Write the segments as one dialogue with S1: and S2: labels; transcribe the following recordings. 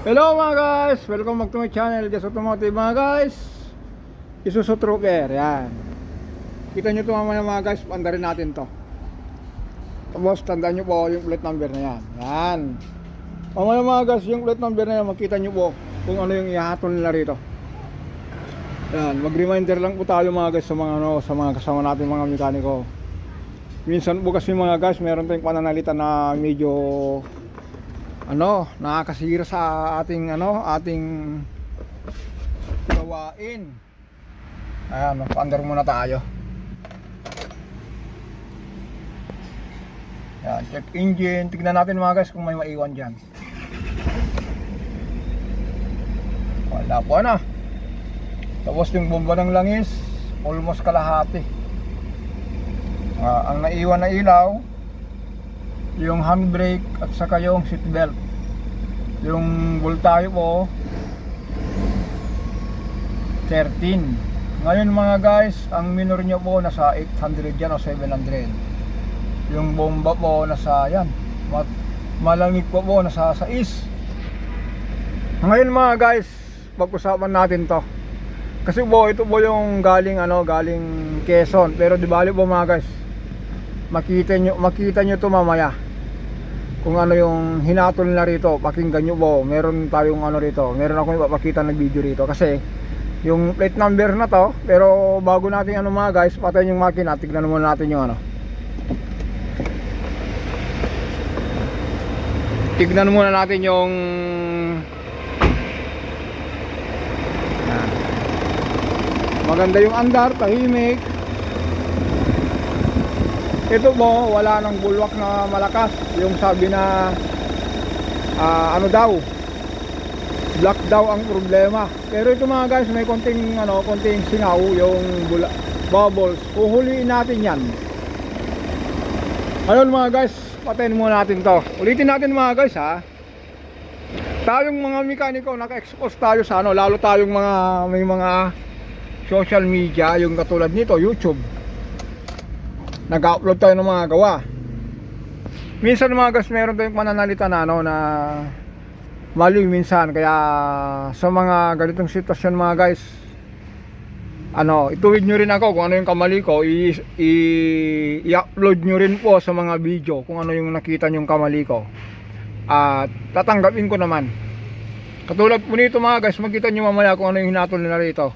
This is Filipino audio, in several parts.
S1: Hello mga guys! Welcome back to my channel, Just Automotive mga guys. Isuzu Trooper, yan. Kita nyo ito mamaya mga guys, pandarin natin to. Tapos tandaan nyo po yung plate number na yan. Yan. Mamaya mga guys, yung plate number na yan, makita nyo po kung ano yung ihahatol nila rito. Yan, mag-reminder lang po tayo mga guys sa mga kasama natin mga mekaniko. Minsan po kasi mga guys, meron tayong pananalita na medyo nakakasira sa ating gawain. Ayan, magpa-under muna tayo. Yan, check engine. Tignan natin mga guys kung may maiwan dyan. Wala po na. Tapos yung bomba ng langis, almost kalahati. Ang naiwan na ilaw, yung handbrake at saka yung seatbelt. Yung voltahe po 13. Ngayon mga guys, ang minor nyo po nasa 800 yan o 700. Yung bomba po nasa yan, malamig po nasa 6. Ngayon mga guys, pag-usapan natin to. Kasi po ito po yung galing Quezon. Pero di bali po mga guys, makita nyo to mamaya kung ano yung hinatol na rito. Pakinggan nyo po, meron tayong rito, meron akong ipapakita na video rito kasi yung plate number na to. Pero bago natin mga guys, patayin yung makina, tignan muna natin yung tignan muna natin yung maganda yung andar, tahimik. Ito po, wala nang bulwak na malakas. Yung sabi na black daw ang problema. Pero ito mga guys, may konting singaw yung bubbles. Uhuliin natin yan. Ayun mga guys, patayin muna natin to. Ulitin natin mga guys ha. Tayong mga mekaniko, naka-expose tayo sa lalo tayong may mga social media, yung katulad nito, YouTube. Nag-upload tayo ng mga gawa. Minsan mga guys, meron tayong pananalita na mali minsan. Kaya sa mga ganitong sitwasyon mga guys, ituwid nyo rin ako kung ano yung kamali ko. I-upload nyo rin po sa mga video kung ano yung nakita nyong kamali ko. At tatanggapin ko naman. Katulad po nito mga guys, makita nyo mamaya kung ano yung hinatol nila rito.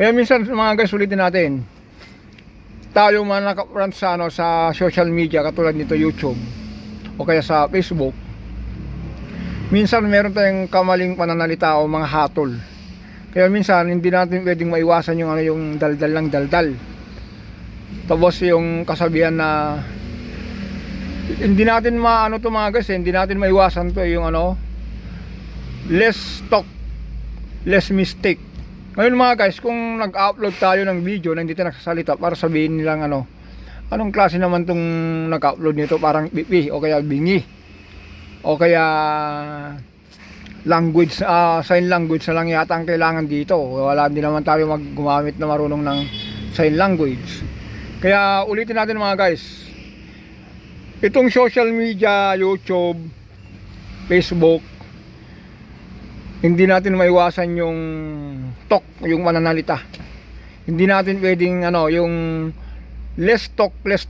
S1: Kaya minsan mga guys, ulitin natin, tayo mga naka-front sa social media katulad nito YouTube o kaya sa Facebook, minsan meron tayong kamaling pananalita o mga hatol. Kaya minsan hindi natin pwedeng maiwasan yung daldal lang daldal. Tapos yung kasabihan na hindi natin mga guys, hindi natin maiwasan to yung less talk, less mistake. Ngayon mga guys, kung nag-upload tayo ng video na hindi tayo nagsasalita para sabihin nilang anong klase naman tong nag-upload nito, parang pipi o kaya bingi o kaya language, sign language na lang yata ang kailangan dito. Wala din naman tayo gumamit na marunong ng sign language. Kaya ulitin natin mga guys, itong social media, YouTube, Facebook, hindi natin maiwasan yung talk, yung mananalita. Hindi natin pwedeng yung less talk, less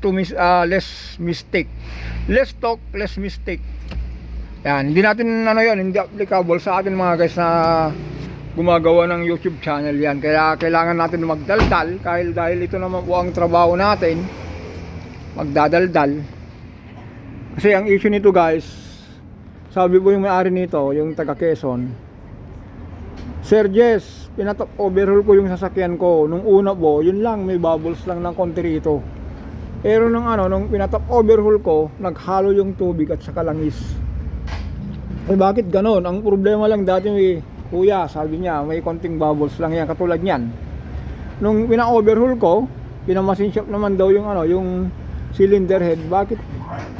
S1: mistake. Less talk, less mistake. Yan, hindi natin hindi applicable sa atin mga guys na gumagawa ng YouTube channel yan. Kaya kailangan natin magdaldal dahil ito naman po ang trabaho natin, magdadaldal. Kasi ang issue nito guys, sabi po yung may-ari nito, yung taga Quezon, Sir Jess, pinatop overhaul ko yung sasakyan ko. Nung una po, yun lang, may bubbles lang ng konti rito. Pero nung pinatop overhaul ko, naghalo yung tubig at saka langis. Bakit ganon? Ang problema lang dati, kuya, sabi niya, may konting bubbles lang yan, katulad niyan. Nung pina-overhaul ko, pinamasin shop naman daw yung cylinder head. Bakit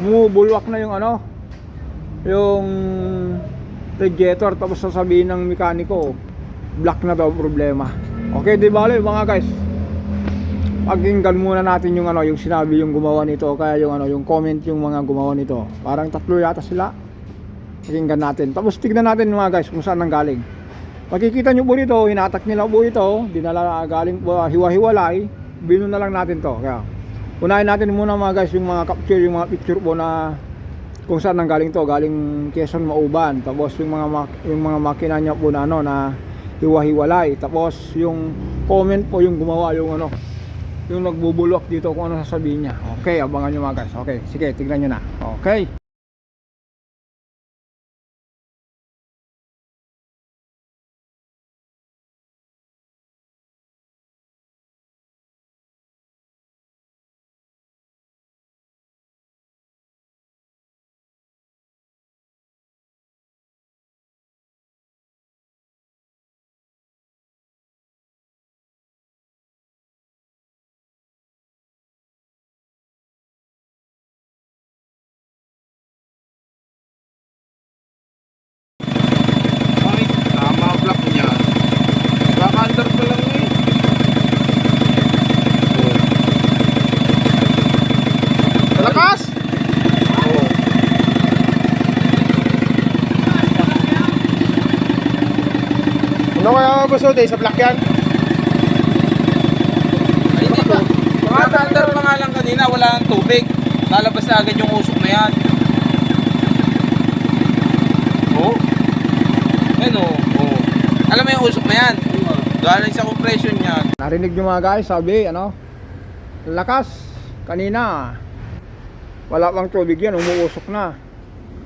S1: bumubulwak na yung radiator, tapos sasabihin ng mekaniko, black na daw problema. Okay, di bale mga guys, pakinggan muna natin yung sinabi yung gumawa nito, kaya yung comment yung mga gumawa nito. Parang tatlo yata sila. Pakinggan natin. Tapos tignan natin mga guys kung saan nanggaling. Makikita nyo po dito, hinatak nila po ito, dinala galing po, hiwa-hiwalay, bino na lang natin to. Kaya, unahin natin muna mga guys yung mga capture, yung mga picture po na kung saan nanggaling to, galing Quezon Mauban. Tapos yung mga makina niya po na ano na hiwa-hiwalay. Tapos yung comment po yung gumawa yung ano, yung nagbubulwak dito kung ano sasabihin niya. Okay, abangan nyo mga guys. Okay, sige, tignan nyo na. Okay.
S2: Tama block niya. Baka under pa lang eh. Malakas! Oo. Ano kaya gusto din sa block yan?
S3: Ay, hindi ba? Mga under pa nga lang kanina, wala nang tubig. Lalabas na agad yung usok na yan. Oo. Ano? Oo. Alam mo yung usok na yan? Galing sa compression niya.
S1: Narinig nyo mga guys, sabi, ano, lakas, kanina, wala pang tubig yan, umuusok na.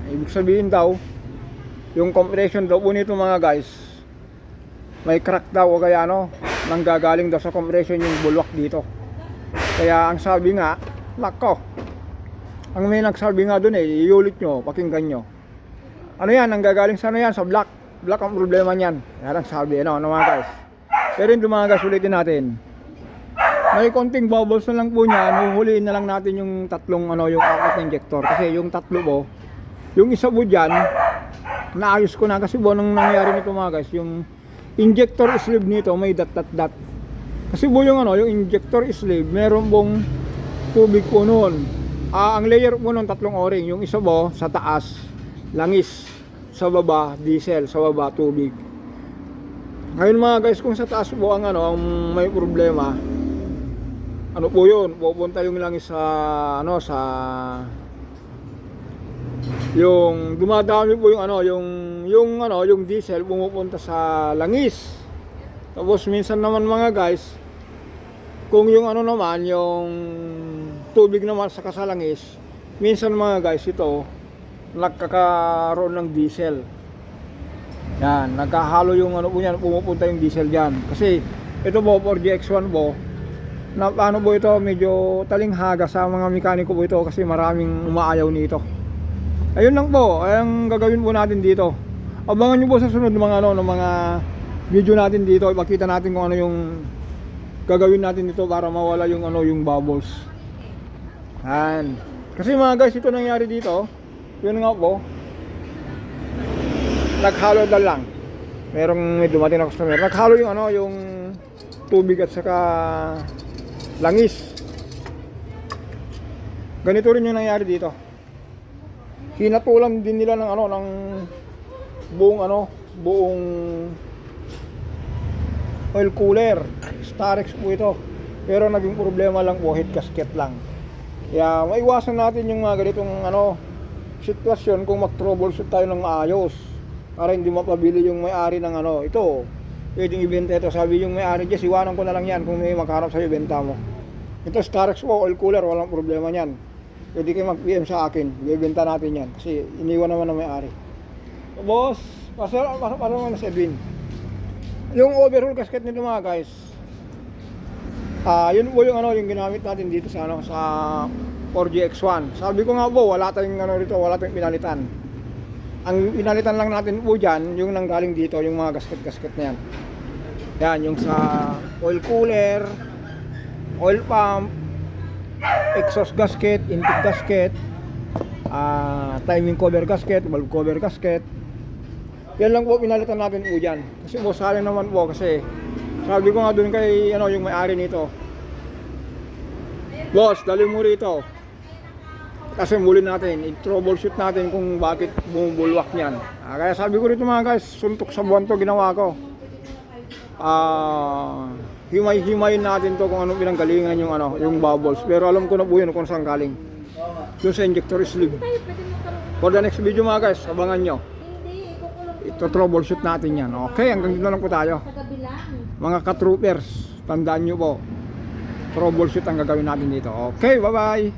S1: Ibig sabihin daw, yung compression daw po nito mga guys, may crack daw o kaya ano, nanggagaling daw sa compression yung bulwak dito. Kaya ang sabi nga, nako, ang may nagsabi nga dun iulit nyo, pakinggan nyo. Ano yan, nanggagaling sa ano yan, sa black. Black ang problema niyan. Yan ang sabi, ano mga guys. Pero yung mga guys, ulitin natin. May konting bubbles na lang po niyan, huhuliin na lang natin yung tatlong ano, yung apat na injector. Kasi yung tatlo po, yung isa po dyan, naayos ko na kasi po nang nangyari nito mga guys, yung injector sleeve nito may dot. Kasi po yung ano, yung injector sleeve, meron pong tubig po noon. Ang layer po noon tatlong o-ring, yung isa po sa taas, langis, sa baba diesel, sa baba tubig. Ngayon mga guys, kung sa taas po ang ano, ang may problema, ano po yun, pupunta yung langis sa ano, sa yung dumadami po yung ano, yung diesel pumupunta sa langis. Tapos minsan naman mga guys, kung yung ano naman, yung tubig naman sa kasalangis, minsan mga guys, ito nagkakaroon ng diesel. Yan, nagkahalo yung ano po yan, pumupunta yung diesel diyan. Kasi ito po, 4GX1 po, na paano po ito, medyo talinghaga sa mga mekaniko po ito kasi maraming umaayaw nito. Ayun lang po, ang gagawin po natin dito. Abangan nyo po sa sunod ng mga ano, ng mga video natin dito, ipakita natin kung ano yung gagawin natin dito para mawala yung ano, yung bubbles. Yan. Kasi mga guys, ito nangyari dito. Yun nga po, naghalo na lang. Merong may dumating na customer, naghalo yung ano, yung tubig at saka langis. Ganito rin yung nangyari dito. Hinatulan din nila ng ano, ng buong oil cooler. Starex po ito. Pero naging problema lang po, head gasket lang. Kaya maiwasan natin yung mga ganitong ano, sitwasyon kung mag-troubleshoot tayo ng maayos para hindi mapabili yung may-ari ng ano, ito pwedeng ibenta ito, sabi yung may-ari dyan, iwanan ko na lang yan kung may magharap sa'yo, benta mo. Ito Starex po, oil cooler, walang problema yan, pwede kayo mag-PM sa akin, ibenta natin yan kasi iniwan naman ng may-ari. Boss, pasal naman sa Edwin, yung overhaul gasket nito mga guys, yun po yung ano, yung ginamit natin dito sa ano, sa 4GX1. Sabi ko nga po, wala tayong ano dito, wala tayong pinalitan. Ang pinalitan lang natin po dyan, yung nanggaling dito, yung mga gasket-gasket na yan. Yan, yung sa oil cooler, oil pump, exhaust gasket, intake gasket, timing cover gasket, valve cover gasket. Yan lang po pinalitan natin po dyan. Kasi po, sayang naman po kasi sabi ko nga dun kay ano, yung may-ari nito, boss, dali mo rito. Kasi muli natin, i-troubleshoot natin kung bakit bumubulwak niyan. Kaya sabi ko rito mga guys, suntok sa buwan to ginawa ko. Himay-himayin natin to kung anong pinanggalingan yung yung bubbles. Pero alam ko na po yun kung saan galing. Doon sa injector sleeve. For the next video mga guys, abangan nyo. Ito troubleshoot natin yan. Okay, hanggang dito lang po tayo. Mga ka-troopers, tandaan nyo po. Troubleshoot ang gagawin natin dito. Okay, bye-bye.